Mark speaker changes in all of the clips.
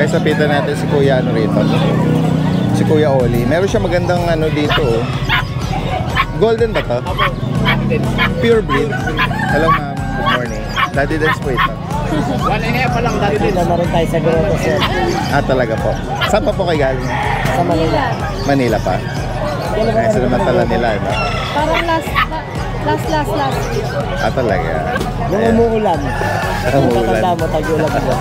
Speaker 1: Guys, napitan natin si Kuya ano rito. Si Kuya Oli. Meron siya magandang ano dito oh. Golden ba to? Pure breed. Hello ma'am, good morning. Daddy Dance po ito.
Speaker 2: Wala na pa lang Daddy Dance.
Speaker 3: Na rin tayo sa Grotto, sir.
Speaker 1: Ah, talaga po. Saan pa po kayo galing?
Speaker 3: Sa Manila.
Speaker 1: Manila pa? Ay, sa naman tala nila, no?
Speaker 4: Parang last.
Speaker 1: Ah, talaga.
Speaker 3: Yung umuulan.
Speaker 1: Umuulan.
Speaker 3: Tatanda mo, tag-ulan mo.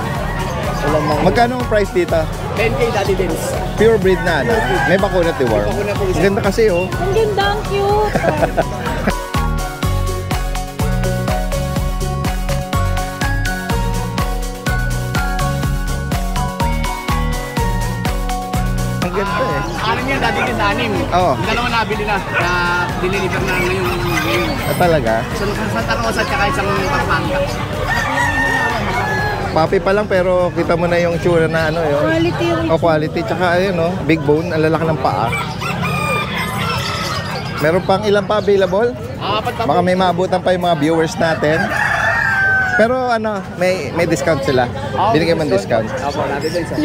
Speaker 3: Ulan na.
Speaker 1: Magkano ang price dito?
Speaker 2: 10K Daddy Dance.
Speaker 1: Pure breed na, ano? May bakuna deworm. Ang ganda kasi, oh.
Speaker 4: Ang ganda, ang cute.
Speaker 1: Ang ganda, eh.
Speaker 2: Ano niya Daddy Dance 6.
Speaker 1: Oo.
Speaker 2: Yung dalawa nabili na diniliver na ngayon.
Speaker 1: Ah, talaga?
Speaker 2: Sa Santa Rosa at saka isang Pampanga.
Speaker 1: Papi pa lang pero kita mo na yung tsura na ano yun.
Speaker 4: Quality yung
Speaker 1: O quality. Tsaka ayun no, big bone, ang lalaki ng paa. Meron pang ilan pa available? Baka may maabutan pa yung mga viewers natin. Pero ano, may discount sila. Binigyan mo ng discount.
Speaker 2: Opo, Daddy Dance.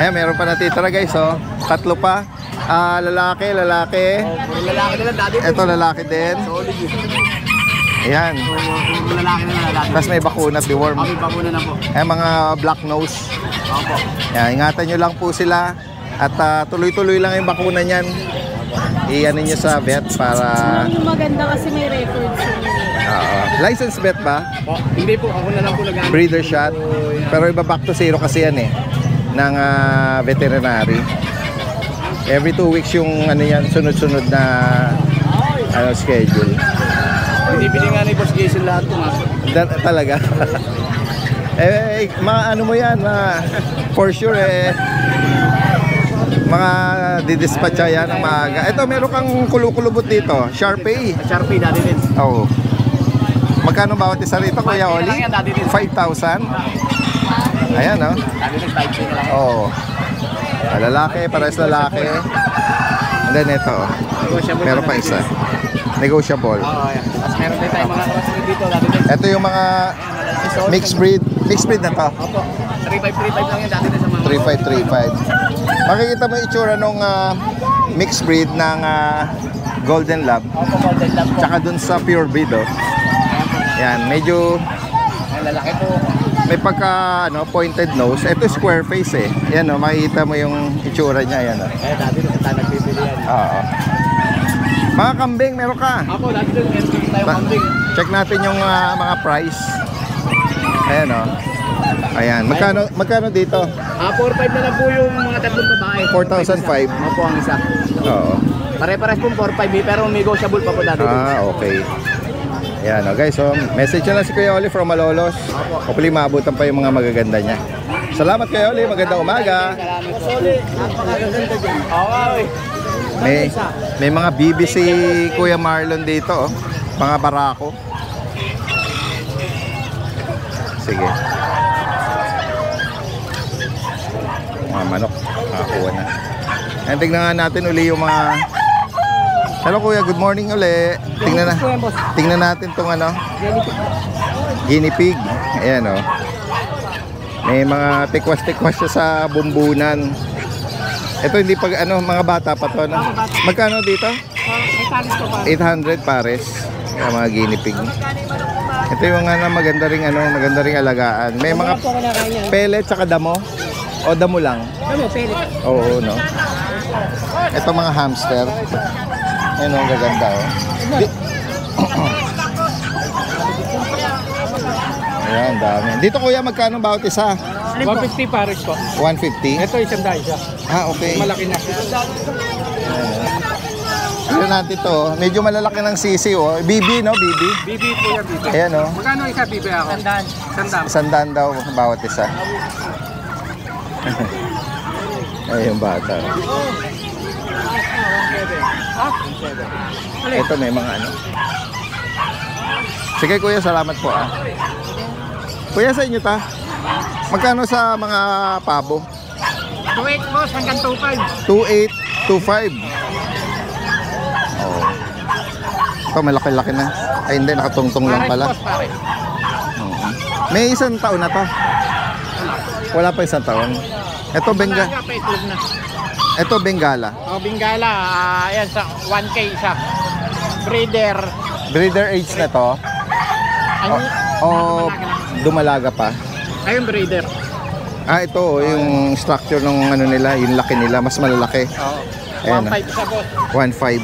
Speaker 1: Ayan, meron pa natitira guys oh. Tatlo pa. Lalaki.
Speaker 2: Puro lalaki na lang Daddy Dance.
Speaker 1: Ito lalaki din.
Speaker 2: Solid yun.
Speaker 1: Ayan.
Speaker 2: Puro lalaki na lang Daddy Dance.
Speaker 1: Tapos may bakuna, deworm.
Speaker 2: Kami pa muna na po.
Speaker 1: Ayan, mga black nose.
Speaker 2: Opo.
Speaker 1: Ayan, ingatan nyo lang po sila. At tuloy-tuloy lang yung bakuna niyan. Iyan niyo sa vet para...
Speaker 4: Yung maganda kasi may records yun.
Speaker 1: License vet ba?
Speaker 2: Oh, hindi po, ako na lang po nag-ano.
Speaker 1: Breeder shot. Pero iba back to zero kasi yan eh. Ng veterinary. Every 2 weeks yung ano yan, sunod-sunod na schedule.
Speaker 2: Binibili nga ni Boss Jason lahat ko
Speaker 1: Talaga. Ano mo yan, for sure mga didispatcha yan ng maaga. Ito, meron kang kulukulubot dito. Sharpie.
Speaker 2: Sharpie, Daddy Dance.
Speaker 1: Oo. Magkano bawat isa rito, Kuya Oli? 5,000. Ayan, no?
Speaker 2: Daddy Dance, 5K na lang.
Speaker 1: Oo. Lalaki, parehas lalaki. And then ito, meron pa isa. Negotiable.
Speaker 2: Oo, yan. Tapos meron din tayong mga crossbreed dito, Daddy Dance.
Speaker 1: Ito yung mga mixed breed. Mixed breed na to.
Speaker 2: Opo. 3535 lang yan, Daddy Dance, sa mga
Speaker 1: 3535. Makikita mo yung itsura nung mixed breed ng Golden Lab.
Speaker 2: Opo, Golden Lab po.
Speaker 1: Tsaka dun sa pure breed, oh. Yan, medyo
Speaker 2: Ang lalaki po.
Speaker 1: may pagka pointed nose. Ito square face eh. Yan oh, makikita mo yung itsura niya yan oh.
Speaker 2: Daddy Dance, tayo nagbibili yan.
Speaker 1: Oo. Mga kambing, meron ka.
Speaker 2: Opo, Daddy Dance, meron tayo kambing.
Speaker 1: Check natin yung mga price. Ayan oh. Ayan, magkano dito?
Speaker 2: 4-5 na lang po yung mga tatlong babae.
Speaker 1: 4,500.
Speaker 2: Opo, ang isa.
Speaker 1: Oo.
Speaker 2: Pare-pares po 4-5 pero negotiable pa po, Daddy Dance.
Speaker 1: Okay. Ayan oh guys, so message na lang si Kuya Oli from Malolos. Hopefully maabutan pa yung mga magaganda niya. Salamat Kuya Oli, magandang umaga.
Speaker 2: Salamat po. Napakaganda dyan. Okay.
Speaker 1: May mga bibi si Kuya Marlon dito oh. Mga barako. Sige. Mga manok, nakakuha na. And tignan nga natin uli yung mga... Hello Kuya, good morning uli. Tingnan natin tong guinea pig. Ayan oh. May mga tikwas-tikwas siya sa bumbunan. Ito hindi pag mga bata pa to no? Magkano dito? 800 pares. Yung mga guinea pig. Ito yung maganda ring alagaan. May mga pellet saka damo. O damo lang?
Speaker 2: Damo, pellet.
Speaker 1: Oo, no. Ito mga hamster. Ayun ang gaganda oh. Ayan, dami. Dito Kuya, magkano bawat isa?
Speaker 2: 150 pares po.
Speaker 1: 150?
Speaker 2: Ito isang dahil siya.
Speaker 1: Ah, okay.
Speaker 2: Malaki na.
Speaker 1: Tignan natin to. Medyo malalaki ng sisi oh. BB no, BB?
Speaker 2: BB po yan, BB.
Speaker 1: Ayan oh.
Speaker 2: Magkano isa BB ako? Sandaan.
Speaker 1: 100 daw bawat isa. Ay, yung bata. Ito may mga Sige Kuya, salamat po ah. Kuya, sa inyo ta? Magkano sa mga pabo?
Speaker 2: 2.8 boss hanggang 2.5.
Speaker 1: 2.8, 2.5. Oh. Ito malaki-laki na. Ay hindi, nakatungtong lang pala.
Speaker 2: Pare.
Speaker 1: May isang taon na to. Wala pa isang taon. Ito
Speaker 2: Malaga pa itlog na.
Speaker 1: Ito Bengala.
Speaker 2: O, Bengala, ayan sa 1K isa. Breeder.
Speaker 1: Breeder age na to.
Speaker 2: Ano?
Speaker 1: O dumalaga pa.
Speaker 2: Ayun, breeder.
Speaker 1: Ito yung structure ng ano nila, yung laki nila, mas malalaki.
Speaker 2: Oo.
Speaker 1: Ayan,
Speaker 2: 1.5 isa, boss.
Speaker 1: 1.5.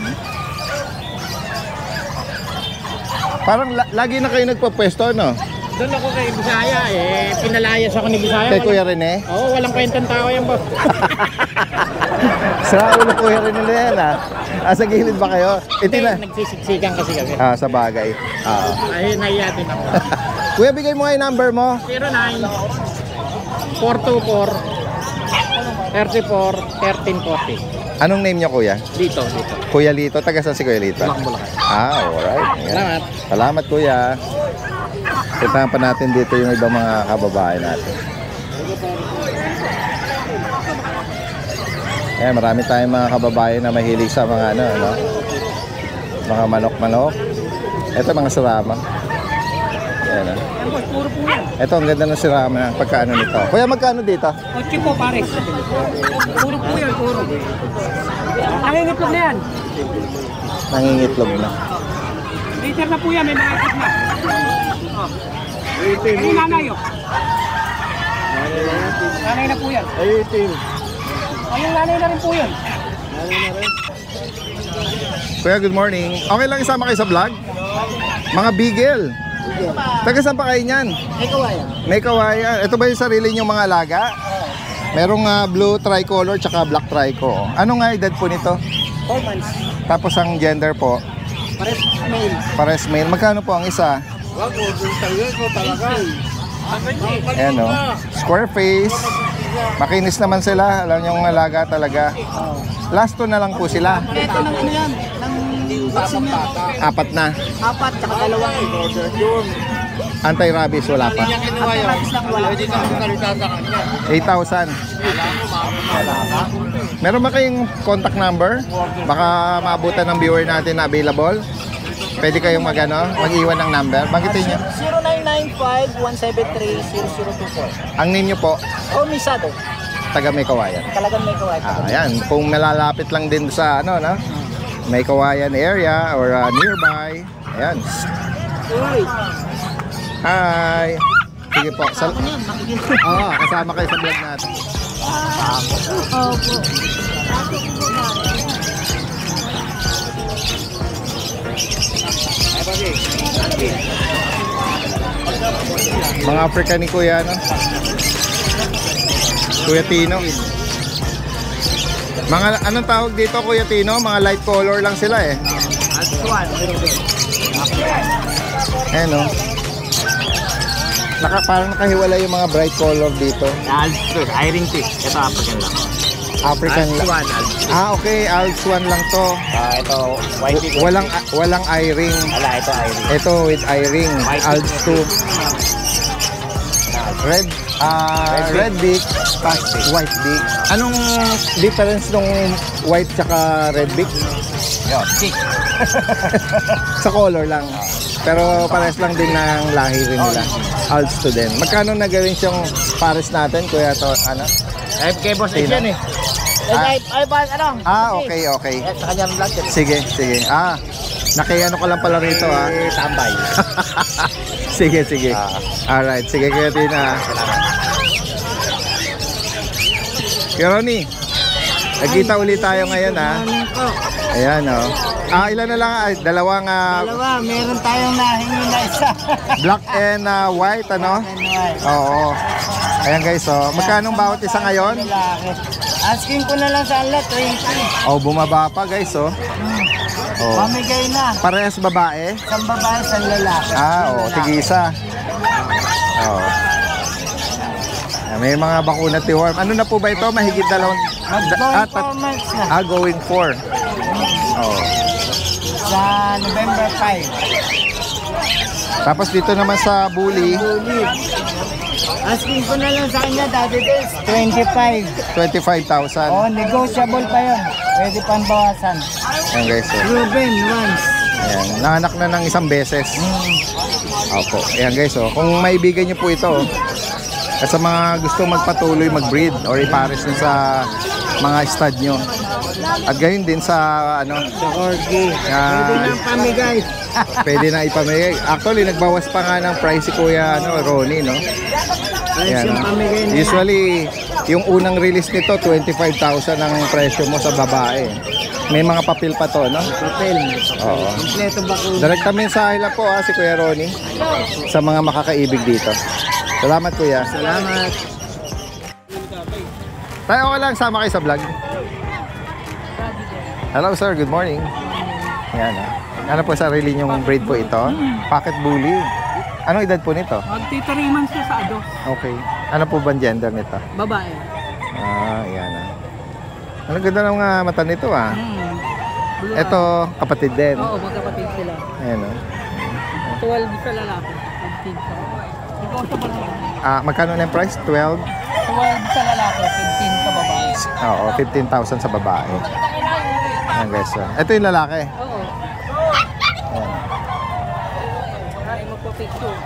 Speaker 1: Parang lagi na kayo nagpapwesto, no?
Speaker 2: Doon ako kay Bisaya, pinalayas ako ni Bisaya.
Speaker 1: Kay Kuya Rene?
Speaker 2: Oo, walang kwentang tao yan, boss.
Speaker 1: Sa ulo Kuya Rene na yan, ha? Sa gilid ba kayo?
Speaker 2: Nagsisiksikan kasi kami.
Speaker 1: Sa bagay.
Speaker 2: Ay, nahiya din ako.
Speaker 1: Kuya, bigay mo nga yung number mo.
Speaker 2: 09-424-34-1340.
Speaker 1: Anong name niyo, Kuya?
Speaker 2: Dito.
Speaker 1: Kuya Lito. Taga saan si Kuya Lito?
Speaker 2: Bulacan.
Speaker 1: Alright. Ayan.
Speaker 2: Salamat.
Speaker 1: Salamat, Kuya. Puntahan pa natin dito yung ibang mga kababae natin. Ayan, marami tayong mga kababae na mahilig sa mga mga manok-manok. Ito mga sirama. Ayan,
Speaker 2: Puro po yan.
Speaker 1: Ito, ang ganda ng sirama. Pagkaano nito? Kuya, magkano dito?
Speaker 2: 8 po, pare. Puro po yan, puro. Nangingitlog na yan.
Speaker 1: Nangingitlog na.
Speaker 2: Later na po yan, may mga itlog na. Ano nanay yun? Nanay na po yan. Yung nanay na rin po yan.
Speaker 1: Kuya, good morning. Okay lang isama kayo sa vlog? Mga beagle. Taga saan pa kayo niyan? May kawayan. Ito ba yung sarili niyong mga alaga? Merong blue tricolor tsaka black trico. Ano nga edad po nito?
Speaker 2: 4 months.
Speaker 1: Tapos ang gender po?
Speaker 2: Pares male.
Speaker 1: Pares male. Magkano po ang isa?
Speaker 2: Wag mo, yung ko talaga.
Speaker 1: Ayan o. Square face. Makinis naman sila. Alam niyo yung alaga talaga. Last two na lang po sila.
Speaker 2: Ito ng ano yan? Ng vaccine yan.
Speaker 1: 4 na.
Speaker 2: 4 tsaka 2.
Speaker 1: Anti-rabies wala pa.
Speaker 2: Anti-rabies lang wala.
Speaker 1: 8,000. Meron ba kayong contact number? Baka maabutan ng viewer natin na available. Pwede kayong mag-iwan ng number. Banggitin niyo.
Speaker 3: 0995-173-0024.
Speaker 1: Ang name niyo po,
Speaker 3: Misado.
Speaker 1: taga May Kawayan.
Speaker 3: Talagang may kawain.
Speaker 1: Ayan, kung nalalapit lang din sa May Kawayan area or nearby. Ayan.
Speaker 3: Uy.
Speaker 1: Hi. Sige po. Kasama kayo sa vlog natin. Mga African ni Kuya, Kuya Tino. Mga anong tawag dito, Kuya Tino? Mga light color lang sila eh. Ayan o. Parang nakahiwala yung mga bright color dito.
Speaker 2: Hiring tip. Ito African lang.
Speaker 1: African lang. Okay. Alps 1 lang to.
Speaker 2: Ito white big.
Speaker 1: Walang eye-ring.
Speaker 2: Wala, ito hiring.
Speaker 1: Ito with eye-ring.
Speaker 2: White
Speaker 1: Alps 2. Red beak, white beak. Anong difference nung white tsaka red beak?
Speaker 2: Yo, stick.
Speaker 1: Sa color lang. Pero pares lang din ng lahi rin nila. Alps 2 din. Magkano na gawin siyang pares natin, Kuya to,
Speaker 2: FK boss,
Speaker 1: Tino?
Speaker 2: yan eh.
Speaker 1: Okay.
Speaker 3: Sa kanyang vlog.
Speaker 1: Sige. Nakiano ko lang pala rito,
Speaker 2: Tambay.
Speaker 1: Sige. Alright, sige Kuya Tina. Kuya Ronnie, nagkita ulit tayo ngayon, Ayan, ilan na lang? Dalawang
Speaker 3: Meron tayong nahingi na isa.
Speaker 1: black and white, Oo. Ayan guys, magkano bawat isa ngayon?
Speaker 3: Asking ko na lang sa alat, 20.
Speaker 1: Bumaba pa guys,
Speaker 3: Pamigay na.
Speaker 1: Parehas babae?
Speaker 3: Isang babae, isang lalaki.
Speaker 1: Tigisa. May mga bakuna tiworm. Ano na po ba ito? Mahigit dalawang...
Speaker 3: Mag-going 4 months na.
Speaker 1: Going 4.
Speaker 3: Sa November 5.
Speaker 1: Tapos dito naman sa bully,
Speaker 3: Asking ko na lang sa kanya, Daddy Des, 25.
Speaker 1: 25,000.
Speaker 3: Negotiable pa yun. Pwede pang bawasan.
Speaker 1: Ayan guys,
Speaker 3: Ruben, once.
Speaker 1: Ayan, nanganak na ng isang beses. Opo. Ayan guys, kung maibigan nyo po ito, At sa mga gusto magpatuloy mag-breed or ipares nyo sa mga stud nyo. At gayon din sa ano,
Speaker 3: Sa Corgi. Pwede na pamigay.
Speaker 1: pwede na ipamigay. Actually, nagbawas pa nga ng price si Kuya Ronnie, no? Ayan,
Speaker 3: Yung pamigay na.
Speaker 1: usually, yung unang release nito, 25,000 ang presyo mo sa babae. May mga papel pa to, no?
Speaker 3: Papel.
Speaker 1: Oo.
Speaker 3: Kompleto ba ko?
Speaker 1: Direkta mensahe lang po si Kuya Ronnie sa mga makakaibig dito. Salamat, Kuya.
Speaker 3: Salamat.
Speaker 1: Tayo ka lang, sama kayo sa vlog. Hello sir, good morning. Yan Ano po sarili nyong breed po ito? Pocket Bully. Anong edad po nito?
Speaker 2: Magti-3 months siya sa ado.
Speaker 1: Okay. Ano po ba gender nito?
Speaker 2: Babae.
Speaker 1: Yan Ano ganda ng mga mata nito Ito, kapatid din.
Speaker 2: Oo, magkapatid sila.
Speaker 1: Ayan
Speaker 2: 12 sa lalaki. 15 sa ikaw sa babae.
Speaker 1: Magkano na yung price? 12?
Speaker 2: 12 sa lalaki, 15 sa babae.
Speaker 1: Oo, 15,000 sa babae. Ayan guys. Ito yung lalaki.
Speaker 2: Oo.
Speaker 1: Ayan.
Speaker 2: Ay, magpa-picture.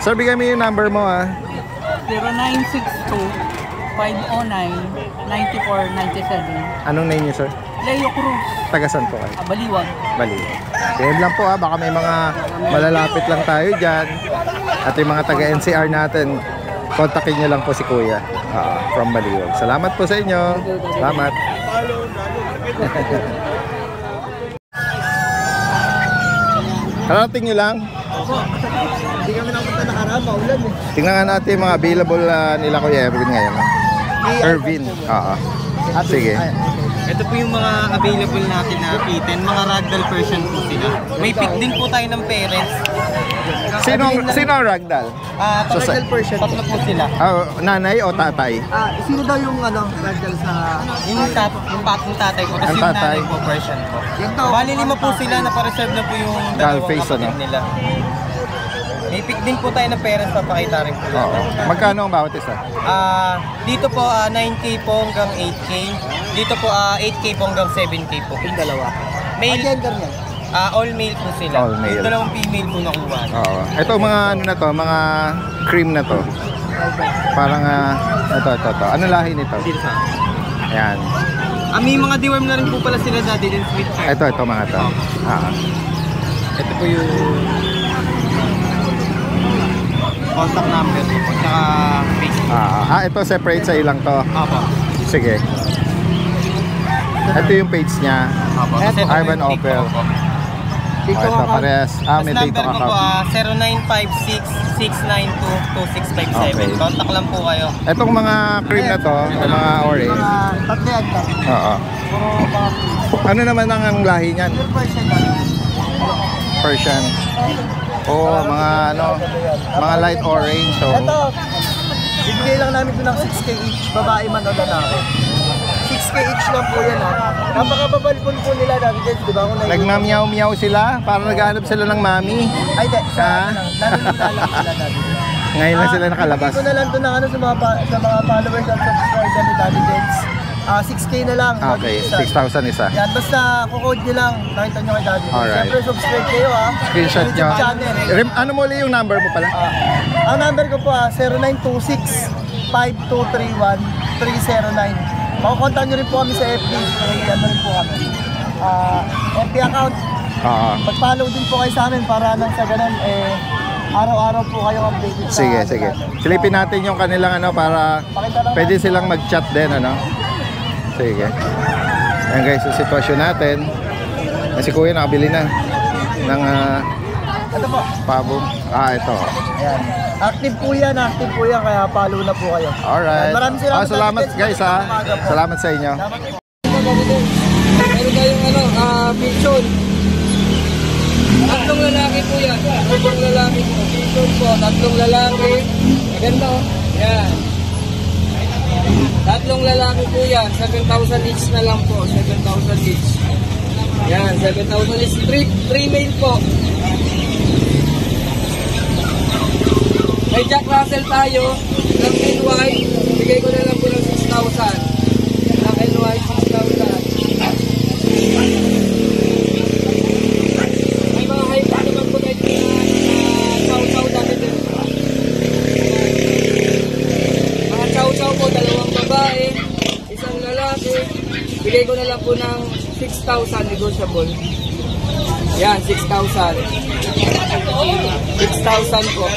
Speaker 1: Sir, bigay mo yung number mo
Speaker 2: 0962-509-9497.
Speaker 1: Anong name niyo sir?
Speaker 2: Leo Cruz,
Speaker 1: Tagasan po kayo?
Speaker 2: Baliwag.
Speaker 1: Bali. PM lang po baka may mga malalapit lang tayo dyan. At yung mga taga NCR natin, kontakin nyo lang po si Kuya from Baliwag. Salamat po sa inyo. Salamat. Karating nyo lang.
Speaker 3: Hindi kami napunta nakaraan, maulan eh.
Speaker 1: Tingnan nga natin yung mga available nila Kuya Erwin ngayon. Ervin. Sige.
Speaker 5: Ito po yung mga available natin na kitten, mga ragdoll version po sila. May pick din po tayo ng parents.
Speaker 1: Sino ang ragdoll?
Speaker 5: Ragdoll version. Tatlo po sila.
Speaker 1: Nanay o tatay?
Speaker 3: Sino daw yung ragdoll sa...
Speaker 5: Yung patong tatay po,
Speaker 1: Ang
Speaker 5: tapos yung
Speaker 1: tatay.
Speaker 5: nanay po version po.
Speaker 3: Yan daw.
Speaker 5: Bali 5 po sila, napareserve na po yung
Speaker 1: Doll
Speaker 5: dalawang
Speaker 1: face,
Speaker 5: kapatid
Speaker 1: ano?
Speaker 5: nila. May pick din po tayo ng parents, papakita rin po.
Speaker 1: Oo. Magkano ang bawat isa?
Speaker 5: Dito po 9K po hanggang 8K. Dito po 8K po hanggang 7K po. Yung dalawa. Male,
Speaker 3: Gender niya.
Speaker 5: all male po sila.
Speaker 1: All male.
Speaker 5: Yung dalawang female po nakuha.
Speaker 1: Oo. Ito mga ano na to, mga cream na to. Parang ito. Ano lahi nito?
Speaker 5: Dito sa
Speaker 1: Ayan.
Speaker 5: may mga deworm na rin po pala sila daddy din sweet hair.
Speaker 1: Ito mga to.
Speaker 5: Ito po yung contact number po po, tsaka Facebook.
Speaker 1: Ito separate sa ilang to.
Speaker 5: Opo.
Speaker 1: Sige. Ito yung page niya.
Speaker 5: Opo. Kasi ito
Speaker 1: Ivan
Speaker 5: yung
Speaker 1: Opel.
Speaker 5: TikTok po.
Speaker 1: Ito parehas. May
Speaker 5: Tapos
Speaker 1: dito
Speaker 5: number ko po
Speaker 1: ka.
Speaker 5: 0956-692-2657.
Speaker 1: Okay.
Speaker 5: Contact lang po kayo.
Speaker 1: Itong mga cream na to, yung mga orange.
Speaker 3: Tatlo yan lang.
Speaker 1: Oo. Ano naman ang lahi niyan? Persian. Mga light orange. So,
Speaker 3: Ito, bibigay lang namin ito ng 6K each, babae man o lalaki. 6K each lang po yan Napakababalpon po nila dati din, di ba? Kung
Speaker 1: nagmamyaw-meow sila para naghahanap sila ng mami.
Speaker 3: Ay, di,
Speaker 1: Ha?
Speaker 3: nalulita lang sila dati din.
Speaker 1: Ngayon lang sila nakalabas.
Speaker 3: Ito na lang ito ng sa mga followers at subscribers ni Daddy Deds. 6K na lang.
Speaker 1: Okay, 6,000 isa.
Speaker 3: Yan, basta kukode nyo lang. Nakita nyo kay Daddy Deds.
Speaker 1: Alright.
Speaker 3: Siyempre, subscribe kayo
Speaker 1: Screenshot nyo.
Speaker 3: YouTube channel.
Speaker 1: Ano mo ulit yung number mo pala?
Speaker 3: Ang number ko po 0926-5231-309. Makukontak nyo rin po kami sa FB. Ano rin po kami. FB account. Pag-follow din po kayo sa amin para nang sa ganun, araw-araw po kayo updated sa
Speaker 1: Sige. Silipin natin yung kanilang para pwede silang mag-chat din, Sige. Ayan guys, yung sitwasyon natin. Si Kuya nakabili na ng
Speaker 3: Ito po.
Speaker 1: pabo. Ito.
Speaker 3: Ayan. Active po yan, kaya follow na po kayo.
Speaker 1: Alright.
Speaker 3: Maraming salamat,
Speaker 1: Salamat
Speaker 3: Daddy Deds.
Speaker 1: guys Salamat sa inyo.
Speaker 2: Meron tayong picture. Tatlong lalaki po yan. Tatlong lalaki po. Picture po, tatlong lalaki. Maganda Yan. Tatlong lalaki po yan. 7,000 each na lang po. 7,000 each. Yan, 7,000 each. 3 male po. May Jack Russell tayo ng NY. Bigay ko na lang po ng 6,000. Ng NY, 6,000. May mga hype naman po tayo na sausaw dati din. Bigay ko na lang po ng 6,000 negotiable. Yan, 6,000. 6,000 po.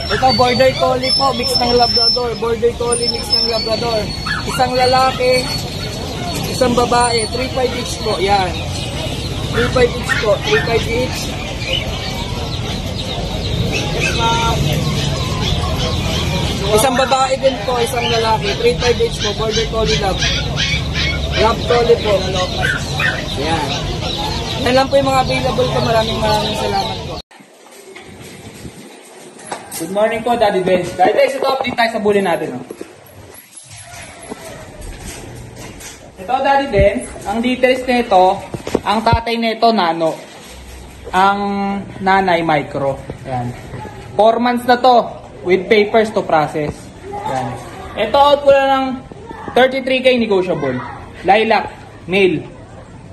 Speaker 2: Ito, border collie po, mix ng Labrador. Border collie, mix ng Labrador. Isang lalaki, isang babae, 3,500 each po. Yan. 3,500 each po. 3,500 each. Isang babae din po, isang lalaki. 3,500 each po. Border collie lab. Lab collie po. Yan. Yan lang po yung mga available ko. Maraming salamat po.
Speaker 6: Good morning po, Daddy Benz. Daddy Benz, ito update tayo sa bully natin. Ito, Daddy Benz, ang details nito, ang tatay nito, nano. Ang nanay, micro. Ayan. 4 months na to, with papers to process. Ayan. Ito, out po na ng 33K negotiable. Lilac, male.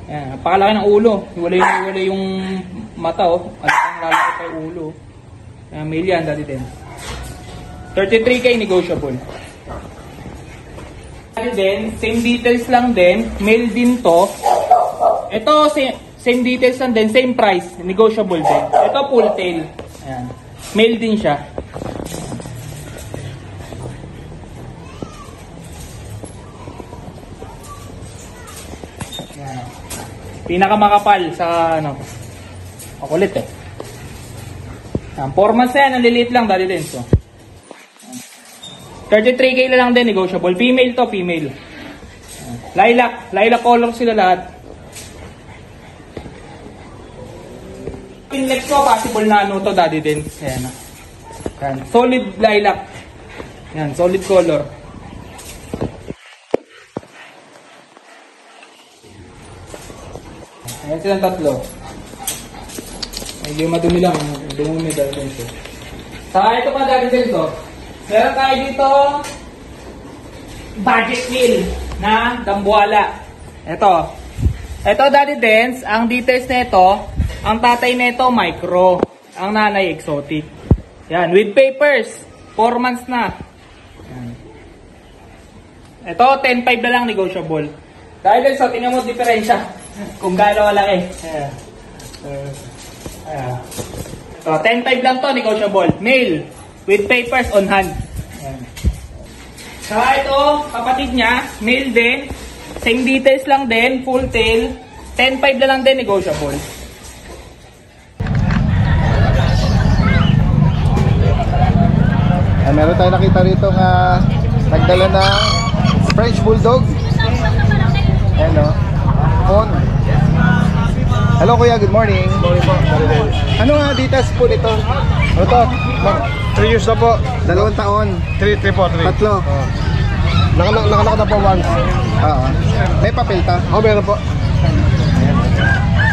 Speaker 6: Ayan, napakalaki ng ulo. Wala yung mata, oh. Ang lalaki pa yung ulo. Male yan, Daddy Benz. 33K negotiable. Daddy Benz, same details lang din. Male din to. Ito, same details lang din. Same price. Negotiable din. Ito, full tail. Ayan. Male din siya. Ayan. Pinakamakapal sa ano. Makulit eh. 4 months na yan, ang liliit lang, Daddy Benz. 33K na lang din, negotiable. Female to, female. Lilac color sila lahat. Pinlex ko, possible na ano to, Daddy Benz. Ayan. Ayan. Solid lilac. Ayan, solid color. Ayan silang tatlo. Medyo madumi lang. Dumumi Daddy Benz. Saka ito pa, Daddy Benz. Meron tayo dito budget meal na dambuala. Ito, Daddy Benz, ang details nito, ang tatay nito micro, ang nanay exotic. Yan, with papers, 4 months na. Yan. Ito, 10,500 na lang negotiable. Daddy Benz, so tingnan mo diferensya kung gaano kalaki. So, 10,500 lang to, negotiable. Male, with papers on hand. Ayan. Saka ito, kapatid niya, male din. Same details lang din, full tail. 10,500 na lang din, negotiable.
Speaker 1: Meron tayo nakita rito nga nagdala ng French Bulldog. Ayan o. On. Hello kuya, good morning.
Speaker 7: Morning po.
Speaker 1: Ano nga details po nito?
Speaker 7: Ano to? 3 years na po.
Speaker 1: 2 taon.
Speaker 7: 3 po. 3.
Speaker 1: Tatlo.
Speaker 7: Nakanak na po once.
Speaker 1: Oo. May papel ta?
Speaker 7: Oh, meron po.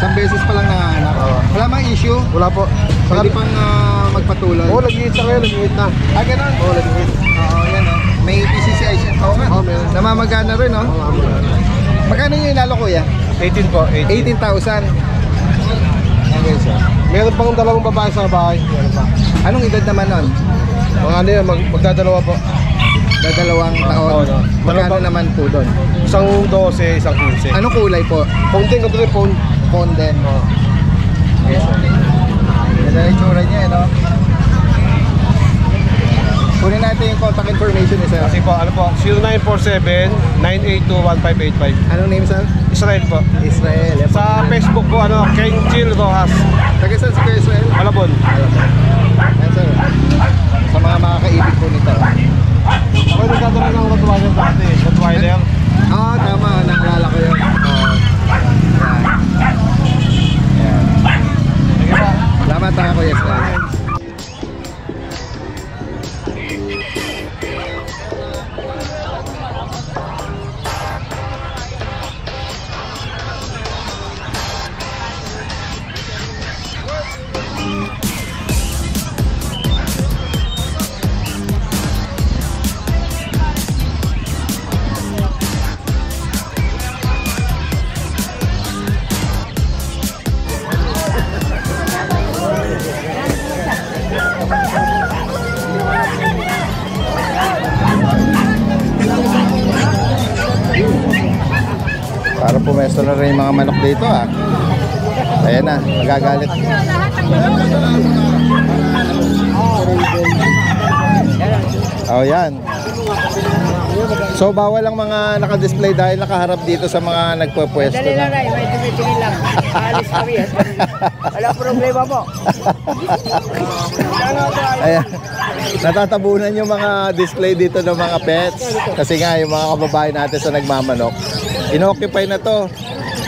Speaker 1: Isang beses pa lang nanganak. Wala mang issue?
Speaker 7: Wala po.
Speaker 1: Pwede pang magpatuloy?
Speaker 7: Oo, nag-iit siya ngayon. Nag-iit na.
Speaker 1: Ah, ganun?
Speaker 7: Oo, nag-iit.
Speaker 1: Oo, yan o. May PCCI siya. Oo nga.
Speaker 7: Oo, meron.
Speaker 1: Namamagana rin o. Magkano yung inalo kuya?
Speaker 7: 18 po.
Speaker 1: 18,000. Okay, sir.
Speaker 7: Meron pang 2 babae sa bahay. Meron pa.
Speaker 1: Anong edad naman nun?
Speaker 7: Mga ano yan, magdadalawa po.
Speaker 1: Dadalawang taon.
Speaker 7: Oo, no.
Speaker 1: Magkano naman po doon?
Speaker 7: Isang 12, isang 15.
Speaker 1: Anong kulay po?
Speaker 7: Ponting, ito rin pon.
Speaker 1: Ponden. Yes, sir. Ganda yung tsura niya, no? Kunin natin yung contact information ni sir.
Speaker 7: Kasi po, ano po, 0947-982-1585.
Speaker 1: Anong name, sir?
Speaker 7: Israel po.
Speaker 1: Israel.
Speaker 7: Sa Facebook po, ano, Kenjil Rojas.
Speaker 1: Taga saan si Kuya Israel?
Speaker 7: Malabon.
Speaker 1: Yan, sir. Sa mga makakaibig po nito.
Speaker 7: Ako yung nagkataroon ng Rottweiler dati. Rottweiler.
Speaker 1: Oo, tama. Naalala ko yun. Oo. Yan. Yan. Salamat ha, Kuya Israel. pumesto na rin yung mga manok dito ah. Ayan na, magagalit. Oh, yan. So bawal ang mga naka-display dahil nakaharap dito sa mga nagpupwesto
Speaker 2: Dali lang
Speaker 1: na.
Speaker 2: may tumitingin lang. Alis kami yan. Wala problema po.
Speaker 1: Ayan. Natatabunan yung mga display dito ng mga pets. Kasi nga yung mga kababae natin sa nagmamanok, inoccupy na to.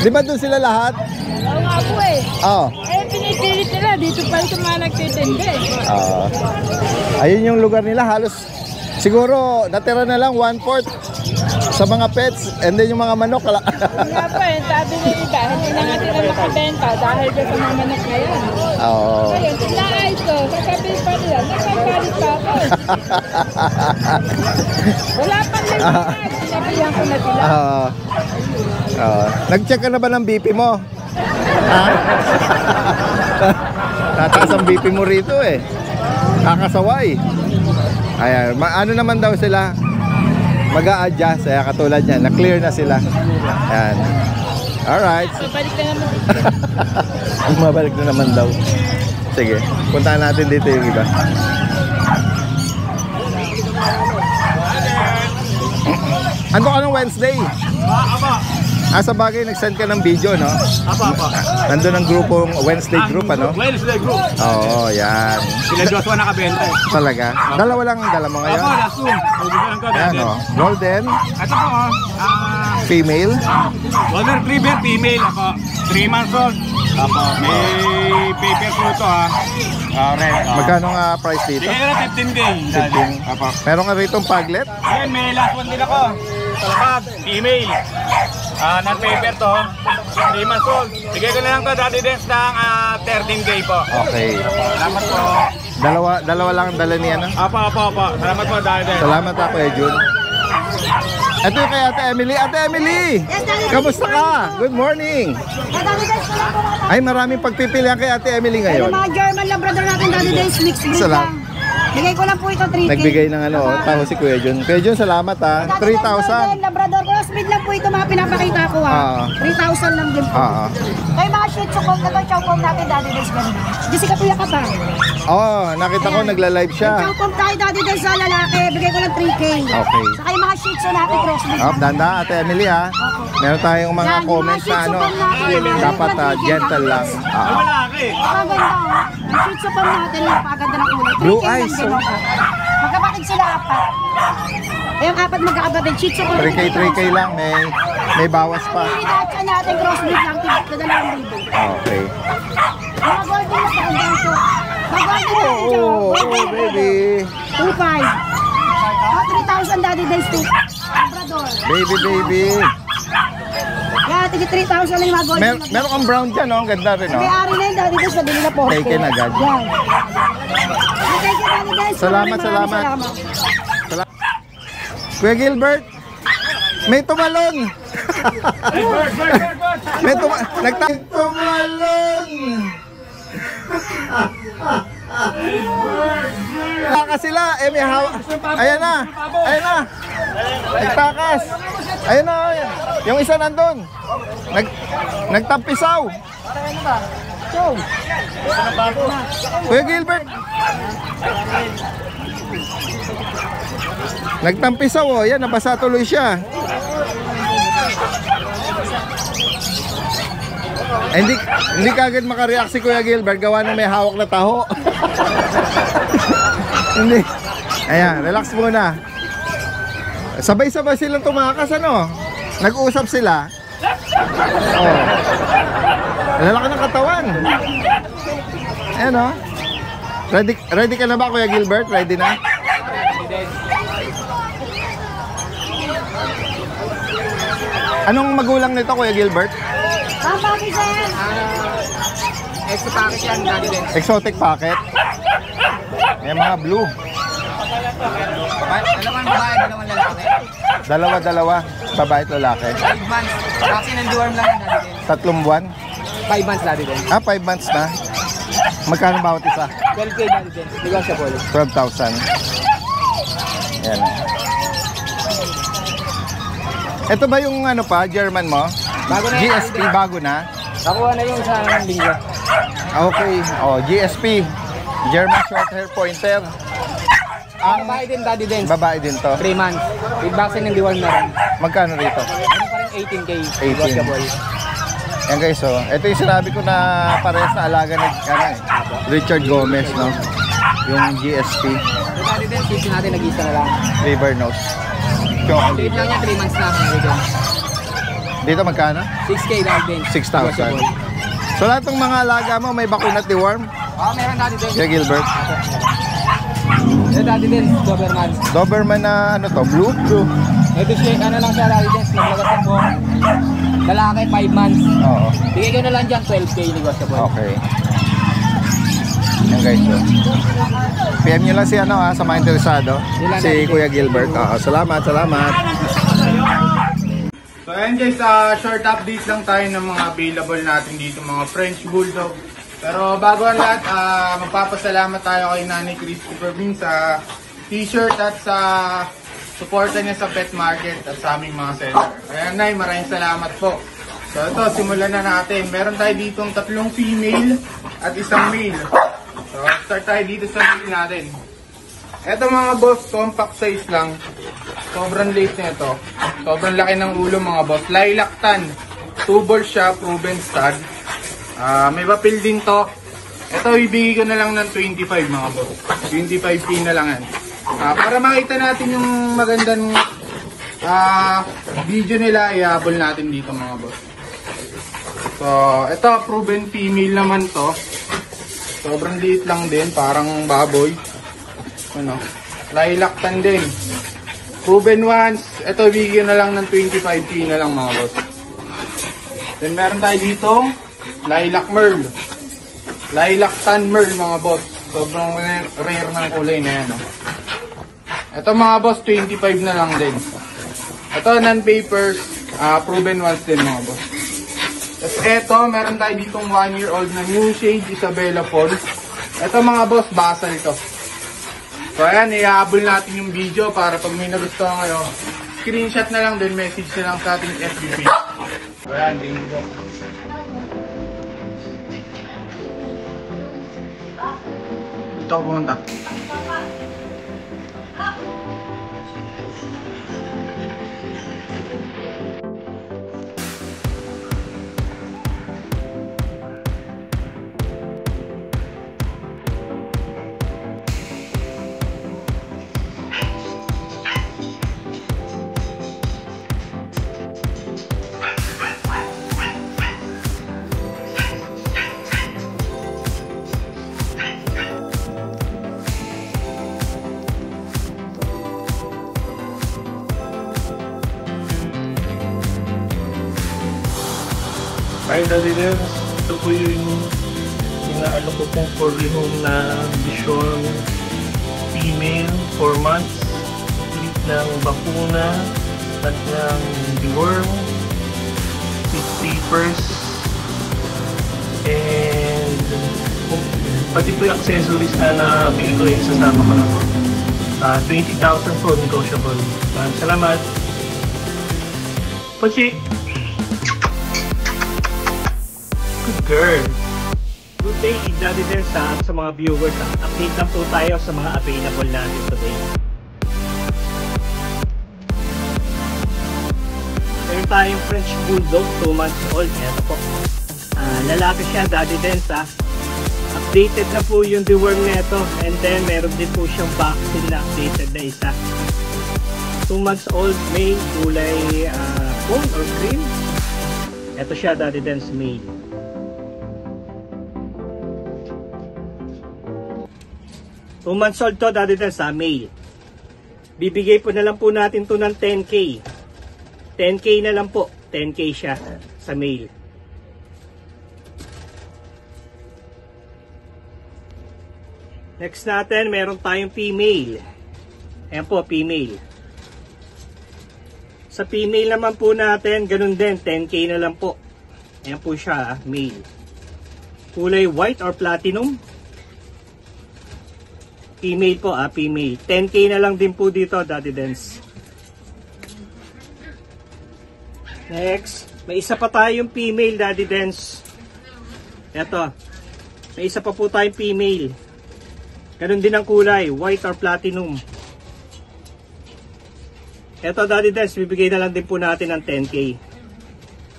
Speaker 1: Di ba doon sila lahat?
Speaker 4: Oo nga po eh.
Speaker 1: Oo.
Speaker 4: Eh, pinipilit nila. Dito pa ito mga nagtitindi.
Speaker 1: Ayun yung lugar nila, halos siguro natira na lang 1/4 sa mga pets, and then yung mga manok
Speaker 4: Nga po eh, sabi ng iba, hindi na nga sila makabenta dahil sa mga manok na yan.
Speaker 1: Oo.
Speaker 4: Ngayon, sila ay ito, sasabihin pa nila, nagkakalit pa ako. Wala pang nagkakalit, sinabihan ko na sila.
Speaker 1: Nag-check ka na ba ng BP mo? Ha? Tataas ang BP mo rito eh. Kakasaway. Ayan, ano naman daw sila? Mag-a-adjust, kaya katulad niyan, na-clear na sila. Ayan. Alright.
Speaker 4: Balik na naman.
Speaker 1: Mabalik na naman daw. Sige, puntahan natin dito yung iba. Ano ka ng Wednesday? Sa bagay, nag-send ka ng video, no? Nandun ang grupong Wednesday group, ano?
Speaker 7: Wednesday group.
Speaker 1: Oo, yan.
Speaker 7: Sila Joshua nakabenta eh.
Speaker 1: Talaga? Dalawa lang ang dala mo ngayon?
Speaker 7: last two. Bibigyan ko
Speaker 1: Ayan,
Speaker 7: natin.
Speaker 1: o. Golden,
Speaker 7: Ito po,
Speaker 1: female.
Speaker 7: Golden Retriever female ako. 3 months old. Apo. May paper po ito red.
Speaker 1: Magkano nga price dito?
Speaker 7: Bigyan ko na 15K.
Speaker 1: 15.
Speaker 7: Apo.
Speaker 1: Meron ka rito paglet?
Speaker 7: Ayan, may last one din ako. Talapag, female. Non-paper to. 3 months old. Bigay ko na lang to, Daddy Dance, ng 13K po.
Speaker 1: Okay.
Speaker 7: Salamat po.
Speaker 1: Dalawa lang ang dala niya, no?
Speaker 7: Apo. Salamat po, Daddy Dance.
Speaker 1: Salamat ako, Jun. Ito yung kay Ate Emily. Ate Emily! Kamusta ka? Good morning! Ay, maraming pagpipilian kay Ate Emily ngayon.
Speaker 8: Mga German Labrador natin, Daddy Days, mixed breed
Speaker 1: Salamat.
Speaker 8: lang. Bigay ko lang po ito 3K.
Speaker 1: Nagbigay ng tao si Kuya Jun. Kuya Jun, salamat ha. 3,000.
Speaker 8: Labrador crossbreed lang po ito mga pinapakita ko ha. 3,000 lang din po. Kaya mga shih tzu kong na to, chow kong natin, Daddy Days, ganda. Jessica Kuya ka pa.
Speaker 1: Nakita ko nagla-live siya.
Speaker 8: Chow kong tayo, Daddy Days, sa lalaki, bigay ko lang 3K.
Speaker 1: Okay.
Speaker 8: Saka yung mga shih tzu natin, crossbreed lang.
Speaker 1: Danda, Ate Emily ha. Meron tayong mga
Speaker 8: Yan,
Speaker 1: comments
Speaker 8: yung mga
Speaker 1: na
Speaker 8: shih tzu pang natin,
Speaker 1: dapat gentle lang.
Speaker 7: Malaki.
Speaker 8: Maganda oh. Yung shih tzu pang natin, napakaganda ng kulay. 3K
Speaker 1: Blue
Speaker 8: lang
Speaker 1: eyes,
Speaker 8: din
Speaker 1: oh.
Speaker 8: ako. Magkapatid sila apat. Yung apat magkakapatid, shih tzu pang
Speaker 1: 3K lang. May bawas pa.
Speaker 8: Pinatsa natin crossbreed lang, tigit na 2,000.
Speaker 1: Okay.
Speaker 8: Mga golden na sa ganso. Mga golden na ganso.
Speaker 1: Baby.
Speaker 8: 2,500. 3,000 Daddy Days to Labrador.
Speaker 1: Baby.
Speaker 8: Yan, tigit 3,000 lang yung mga golden na.
Speaker 1: Meron kang brown dyan, no? Ang ganda rin, no?
Speaker 8: May ari na yun, Daddy Days, nabili na po.
Speaker 1: Taken agad.
Speaker 8: Yan. Okay, Daddy Days.
Speaker 1: Salamat. Kuya Gilbert, may tumalon. Nagtumalon. Nagtakas sila. May hawak. Ayan na. Nagtakas. Ayan na. Yung isa nandun. Nagtampisaw. Kuya Gilbert. Nagtampisaw, oh. Yan, nabasa tuloy siya. Hindi kagad makareact si Kuya Gilbert gawa na may hawak na taho. Hindi. Ayan, relax muna. Sabay-sabay silang tumakas, ano? Nag-uusap sila. Oh. Lalaki ng katawan. Ayan, oh. Ready ka na ba, Kuya Gilbert? Ready na? Anong magulang nito, Kuya Gilbert?
Speaker 8: Ang bakit sa'yo?
Speaker 2: Extra package yan, Daddy Dance.
Speaker 1: Exotic packet. May mga blue.
Speaker 2: Dalawang babae, dalawang lalaki.
Speaker 1: Dalawa. Babae at lalaki.
Speaker 2: 5 months. Vaccine and deworm lang yan, Daddy Dance.
Speaker 1: 3 buwan.
Speaker 2: 5 months, Daddy Dance.
Speaker 1: 5 months na. Magkano bawat isa?
Speaker 2: 12K, Daddy Dance. Negotiable.
Speaker 1: 12,000. Yan. Ito ba yung German mo?
Speaker 2: Bago na yan.
Speaker 1: GSP, bago na?
Speaker 2: Nakuha na yung sa ng linggo.
Speaker 1: Okay. Oh, GSP. German Short Hair Pointer.
Speaker 2: Ang babae din, Daddy Dance.
Speaker 1: Babae din to.
Speaker 2: 3 months. With vaccine and deworm na rin.
Speaker 1: Magkano rito?
Speaker 2: Ano pa rin 18K.
Speaker 1: 18.
Speaker 2: Negotiable.
Speaker 1: Yan guys, oh. Ito yung sinabi ko na parehas na alaga ni Richard Gomez, no? Yung GSP.
Speaker 2: So, Daddy Dance, sisi natin nag-isa na lang.
Speaker 1: River Nose.
Speaker 2: Date lang niya, 3 months na.
Speaker 1: Dito magkano?
Speaker 2: 6K, Daddy Dance.
Speaker 1: 6,000. So lahat ng mga alaga mo may bakuna at deworm?
Speaker 2: Meron, Daddy Dance.
Speaker 1: Kaya Gilbert.
Speaker 2: Daddy Dance, Doberman.
Speaker 1: Doberman na ano to? Blue?
Speaker 2: Blue. Ito siya, ano lang siya, Daddy Dance. Naglagas ng buhok. Lalaki, 5 months.
Speaker 1: Oo.
Speaker 2: Bigay ko na lang dyan, 12K negotiable.
Speaker 1: Okay. Yan guys, so. PM nyo lang si ano ha, sa mga interesado. Si Kuya Gilbert. Salamat.
Speaker 7: So ayan guys, short update lang tayo ng mga available natin dito, mga French Bulldog. Pero bago ang lahat, magpapasalamat tayo kay Nanay Christopher Bean sa t-shirt at sa suporta niya sa pet market at sa aming mga seller. Kaya Nay, maraming salamat po. So ito, simulan na natin. Meron tayo ditong 3 female at 1 male. So start tayo dito sa male natin. Ito mga boss, compact size lang. Sobrang late na ito. Sobrang laki ng ulo mga boss. Lilac tan. 2 balls siya, proven stud. May papel din to. Ito ibigay ko na lang ng 25 mga boss. 25K na lang yan. Para makita natin yung magandang video nila, ihabol natin dito mga boss. So, ito proven female naman to. Sobrang liit lang din, parang baboy. Ano, lilac tan din. Proven once. Ito ibigay na lang ng 25K na lang mga boss. Then meron tayo dito lilac merle. Lilac tan merle mga boss. Sobrang rare ng kulay na yan. Ito mga boss, 25 na lang din. Ito non-papers, proven once din mga boss. Tapos ito, meron tayo ditong 1-year-old na new shade Isabella Falls. Ito mga boss, basal to. So ayan, ihahabol natin yung video para pag may nagustuhan kayo, screenshot na lang din, message na lang sa ating FB page. So ayan, bingo. Dito ako pumunta.
Speaker 9: Finally there, ito po yung inaalo ko pong for rehome na Bichon female, 4 months, complete ng bakuna at ng deworm, with papers, and pati po yung accessories na nabili ko yung sasama ko na po. 20,000 po negotiable. Salamat! Pachi! Good girl! Good day, Daddy there sa mga viewers. Update lang po tayo sa mga available natin today. Meron tayong French Bulldog, 2 months old. Ito po. Lalaki siya, Daddy Dance. Updated na po yung deworm neto. And then meron din po siyang vaccine na updated na isa. 2 months old, male, kulay gold or cream. Ito siya, Daddy Dance male. 2 months old to, Daddy Dance, male. Bibigay po na lang po natin to ng 10K. 10K na lang po. 10K siya sa male. Next natin, meron tayong female. Ayan po, female. Sa female naman po natin, ganun din, 10K na lang po. Ayan po siya, male. Kulay white or platinum. Female po, female. 10K na lang din po dito, Daddy Dance. Next, may isa pa tayong female Daddy Dens. Eto. May isa pa po tayong female. Ganun din ang kulay, white or platinum. Eto Daddy Dens, bibigay na lang din po natin ng 10K.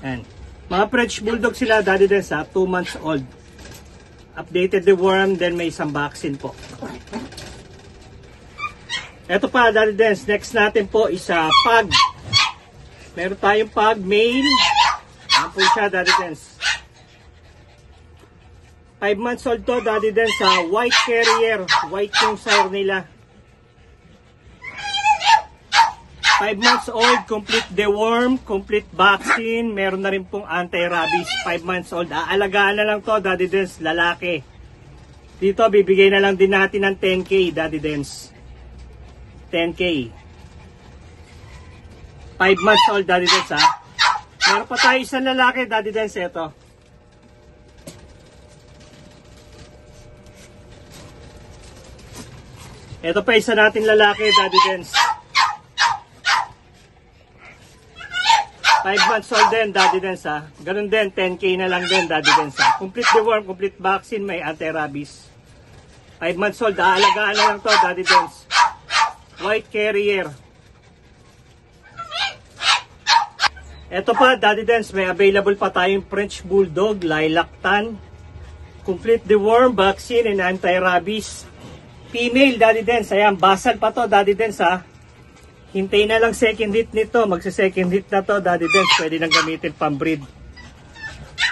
Speaker 9: Yan. Mga French Bulldog sila Daddy Dens ha, 2 months old. Updated the worm, then may isang vaccine po. Eto pa Daddy Dens, next natin po is pug. Meron tayong pug male. Yan po siya Daddy Dens. 5 months old to Daddy Dens sa white carrier. White yung sire nila. 5 months old, complete deworm, complete vaccine. Meron na rin pong anti-rabies. 5 months old. Aalagaan na lang to Daddy Dens, lalaki. Dito bibigay na lang din natin ng 10K Daddy Dens. 10K. 5 months old Daddy Dens ha. Meron pa tayo isang lalaki Daddy Dens ito. Ito pa isa natin lalaki Daddy Dens. 5 months old din Daddy Dens ha. Ganun din 10K na lang din Daddy Dens ha. Complete deworm, complete vaccine, may anti-rabies. 5 months old, aalagaan na lang to Daddy Dens. White carrier. Ito pa Daddy Dens, may available pa tayong French Bulldog, lilac tan. Complete deworm, vaccine, and anti-rabies. Female Daddy Dens, ayan, basal pa to Daddy Dens ha. Hintay na lang second hit nito, magsa-second hit na to Daddy Dens, pwede nang gamitin pang-breed.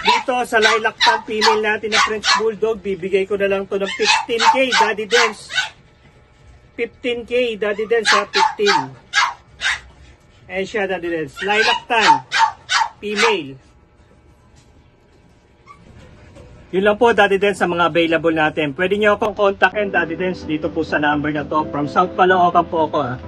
Speaker 9: Dito sa lilac tan female natin na French Bulldog, bibigay ko na lang to ng 15K Daddy Dens. 15K Daddy Dens ha, 15. Ayan siya Daddy Dens, lilac tan female. Yun lang po Daddy Dens sa mga available natin. Pwede nyo akong kontakin Daddy Dens dito po sa number na to. From South Caloocan po ako ha.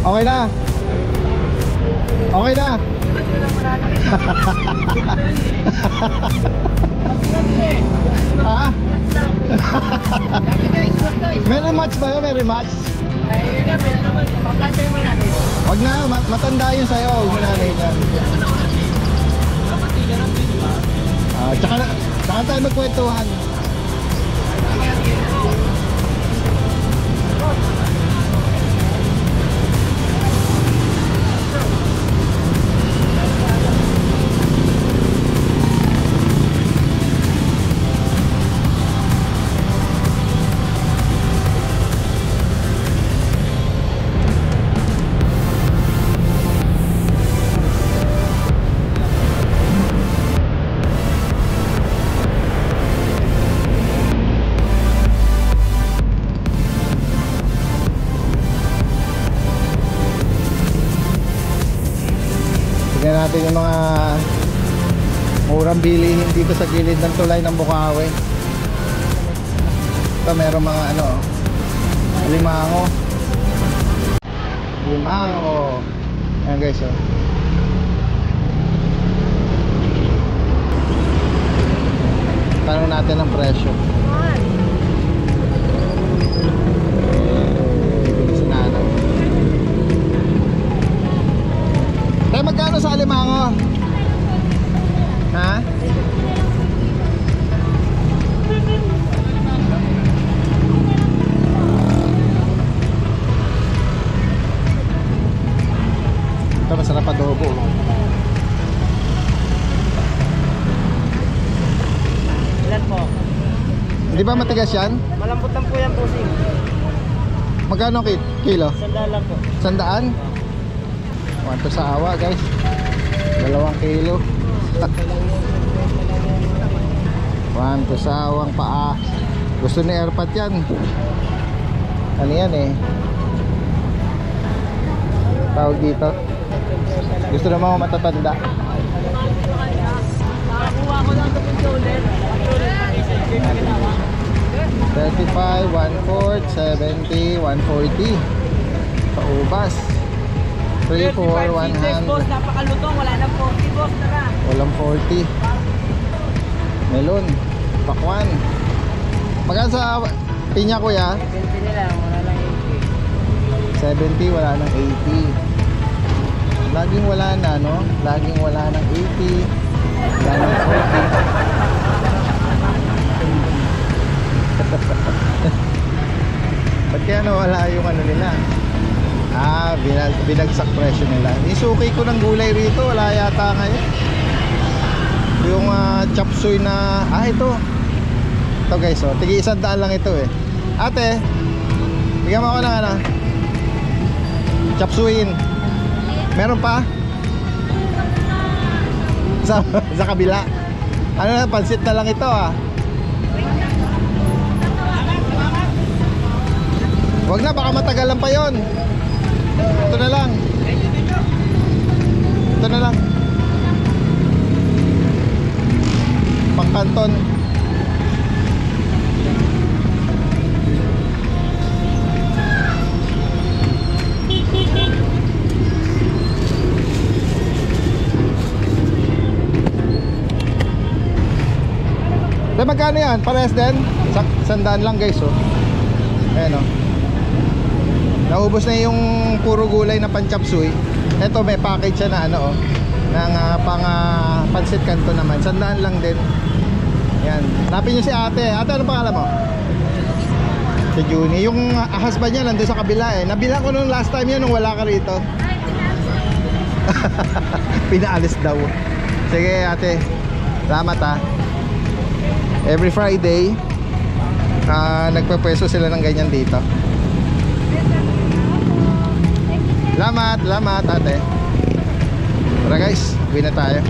Speaker 1: Okay na. Okay na. Ha? May rematch ba yun? May rematch? Wag na, matanda yun sa'yo. Huwag mo na rin yan. Tsaka tayo magkwentuhan. Tignan natin yung mga murang bilihin dito sa gilid ng tulay ng Bukawi. Ito meron mga limango. Ayan guys oh. Tanong natin ang presyo. Magkano sa alimango? Ha? Ito masarap adobo.
Speaker 5: Ilan po?
Speaker 1: Hindi ba matigas yan?
Speaker 5: Malambot lang po yan po sing.
Speaker 1: Magkano kilo?
Speaker 5: 100 lang po.
Speaker 1: 100? Wanto sa awa guys, 2 kilo. Wanto sa awang paa. Gusto ni Airpat yan. Ano yan eh, tawag dito, gusto na mga matatanda.
Speaker 5: Nakakuha ko lang ito po ulit.
Speaker 1: 1/4, 70, 140. Paubas. 3, 4, 100.
Speaker 4: Napakalutong, wala nang 40 boss, tara.
Speaker 1: Walang 40. Melon. Pakwan. Magkano sa pinya kuya?
Speaker 2: 20 nila, wala lang
Speaker 1: 70, wala nang 80. Laging wala na, no? Laging wala nang 80. Wala nang 40. Ba't kaya nawala yung ano nila? Binagsak presyo nila. Isukay ko ng gulay rito, wala yata ngayon. Yung chop suey na, ito. Ito guys, oh. Tigi 100 lang ito eh. Ate, bigyan mo ako ng ano? Chop suey. Meron pa? Sa kabila. Ano na, pansit na lang ito ah. Wag na, baka matagalan pa yon. Ito na lang. Ito na lang. Pangkanton. Magkano yan? Parehas din? 100 lang guys oh. Ayan oh. Naubos na yung puro gulay na pan-chop suey. Ito may package siya na ano oh, ng pansit kanto naman. 100 lang din. Yan. Hanapin nyo si ate. Ate, ano pangalan mo? Si Juni. Yung husband niya nandun sa kabila eh. Nabila ko nung last time yun nung wala ka rito. Pinaalis daw. Sige ate. Salamat ha. Every Friday nagpapwesto sila ng ganyan dito. Salamat ate. Tara guys, uwi na tayo.